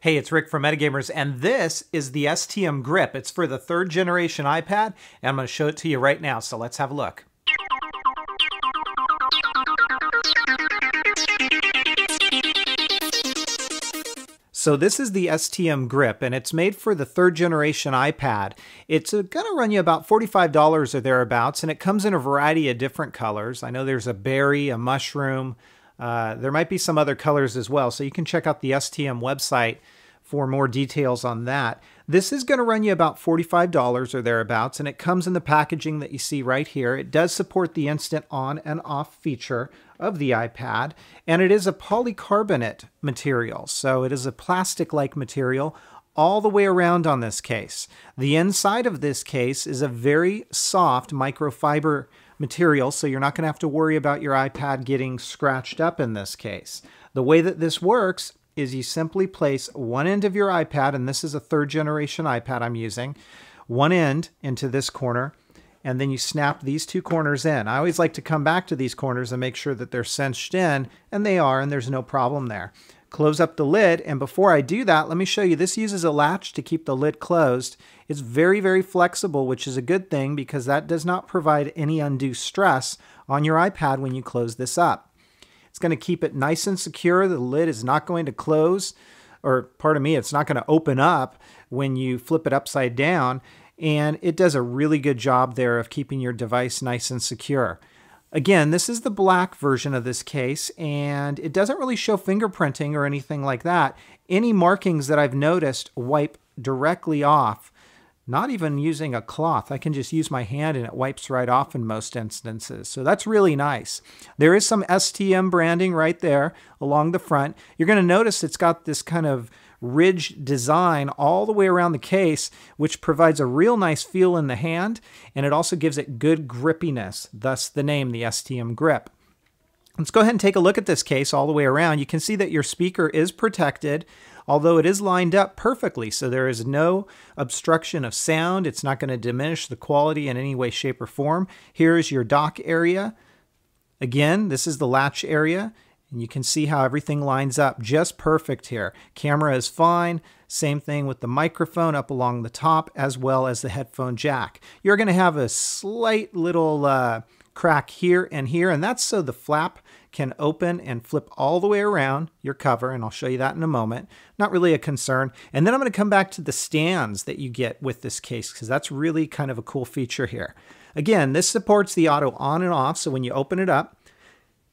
Hey, it's Rick from Metagamers, and this is the STM Grip. It's for the 3rd generation iPad, and I'm going to show it to you right now, so let's have a look. So this is the STM Grip, and it's made for the 3rd generation iPad. It's going to run you about $45 or thereabouts, and it comes in a variety of different colors. I know there's a berry, a mushroom. There might be some other colors as well, so you can check out the STM website for more details on that. This is going to run you about $45 or thereabouts, and it comes in the packaging that you see right here. It does support the instant on and off feature of the iPad, and it is a polycarbonate material, so it is a plastic-like material all the way around on this case. The inside of this case is a very soft microfiber material, so you're not going to have to worry about your iPad getting scratched up in this case. The way that this works is you simply place one end of your iPad, and this is a 3rd generation iPad I'm using, one end into this corner, and then you snap these 2 corners in. I always like to come back to these corners and make sure that they're cinched in, and they are, and there's no problem there. Close up the lid, and before I do that, let me show you. This uses a latch to keep the lid closed. It's very, very flexible, which is a good thing because that does not provide any undue stress on your iPad when you close this up. It's going to keep it nice and secure. The lid is not going to close, or pardon me, it's not going to open up when you flip it upside down, and it does a really good job there of keeping your device nice and secure. Again, this is the black version of this case, and it doesn't really show fingerprinting or anything like that. Any markings that I've noticed wipe directly off, not even using a cloth. I can just use my hand and it wipes right off in most instances. So that's really nice. There is some STM branding right there along the front. You're going to notice it's got this kind of ridged design all the way around the case, which provides a real nice feel in the hand, and it also gives it good grippiness, thus the name, the STM Grip. Let's go ahead and take a look at this case all the way around. You can see that your speaker is protected, although it is lined up perfectly, so there is no obstruction of sound. It's not going to diminish the quality in any way, shape, or form. Here is your dock area. Again, this is the latch area, and you can see how everything lines up just perfect here. Camera is fine. Same thing with the microphone up along the top, as well as the headphone jack. You're going to have a slight little crack here, and that's so the flap can open and flip all the way around your cover, and I'll show you that in a moment. Not really a concern. And then I'm going to come back to the stands that you get with this case, because that's really kind of a cool feature here. Again, this supports the auto on and off, so when you open it up,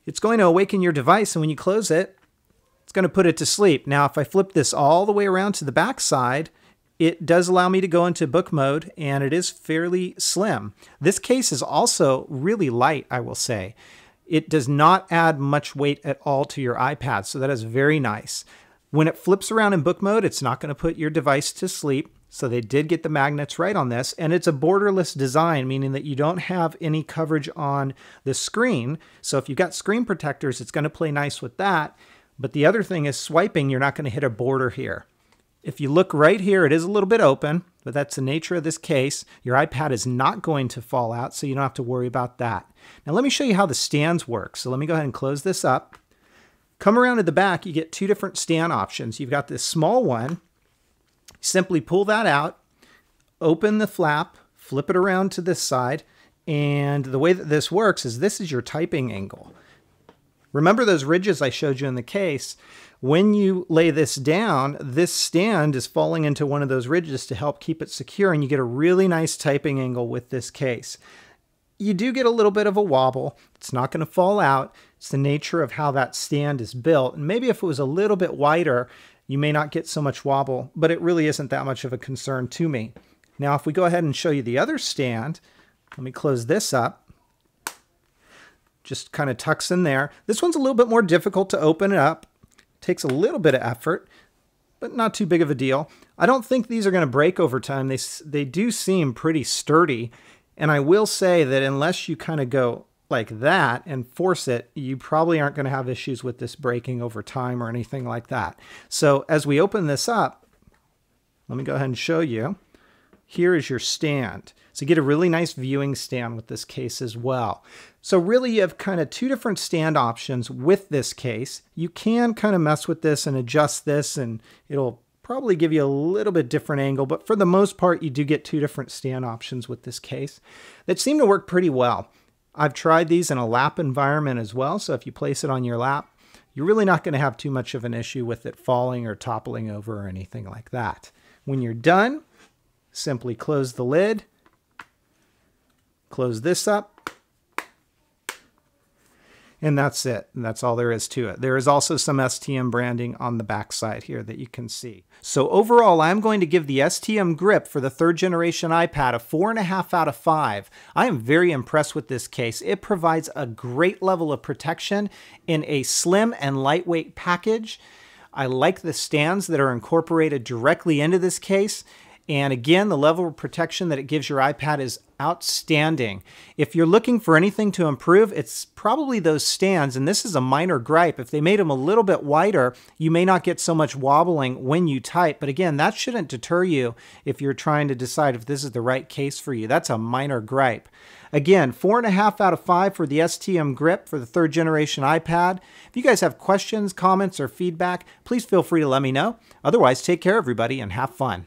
it's going to awaken your device, and when you close it, it's going to put it to sleep. Now, if I flip this all the way around to the back side, it does allow me to go into book mode, and it is fairly slim. This case is also really light, I will say. It does not add much weight at all to your iPad, so that is very nice. When it flips around in book mode, it's not going to put your device to sleep, so they did get the magnets right on this, and it's a borderless design, meaning that you don't have any coverage on the screen. So if you've got screen protectors, it's going to play nice with that. But the other thing is swiping, you're not going to hit a border here. If you look right here, it is a little bit open, but that's the nature of this case. Your iPad is not going to fall out, so you don't have to worry about that. Now let me show you how the stands work. So let me go ahead and close this up. Come around to the back, you get 2 different stand options. You've got this small one. Simply pull that out, open the flap, flip it around to this side, and the way that this works is this is your typing angle. Remember those ridges I showed you in the case? When you lay this down, this stand is falling into one of those ridges to help keep it secure, and you get a really nice typing angle with this case. You do get a little bit of a wobble. It's not going to fall out. It's the nature of how that stand is built. And maybe if it was a little bit wider, you may not get so much wobble, but it really isn't that much of a concern to me. Now, if we go ahead and show you the other stand, let me close this up. Just kind of tucks in there. This one's a little bit more difficult to open it up. Takes a little bit of effort, but not too big of a deal. I don't think these are going to break over time. They do seem pretty sturdy, and I will say that unless you kind of go like that and force it, you probably aren't going to have issues with this breaking over time or anything like that. So as we open this up, let me go ahead and show you. Here is your stand. So you get a really nice viewing stand with this case as well. So really you have kind of 2 different stand options with this case. You can kind of mess with this and adjust this, and it'll probably give you a little bit different angle, but for the most part, you do get two different stand options with this case that seem to work pretty well. I've tried these in a lap environment as well, so if you place it on your lap, you're really not going to have too much of an issue with it falling or toppling over or anything like that. When you're done, simply close the lid, close this up, and that's it. And that's all there is to it. There is also some STM branding on the back side here that you can see. So overall, I'm going to give the STM Grip for the 3rd generation iPad a 4.5 out of 5. I am very impressed with this case. It provides a great level of protection in a slim and lightweight package. I like the stands that are incorporated directly into this case. And again, the level of protection that it gives your iPad is outstanding. If you're looking for anything to improve, it's probably those stands, and this is a minor gripe. If they made them a little bit wider, you may not get so much wobbling when you type. But again, that shouldn't deter you if you're trying to decide if this is the right case for you. That's a minor gripe. Again, 4.5 out of 5 for the STM Grip for the 3rd generation iPad. If you guys have questions, comments, or feedback, please feel free to let me know. Otherwise, take care, everybody, and have fun.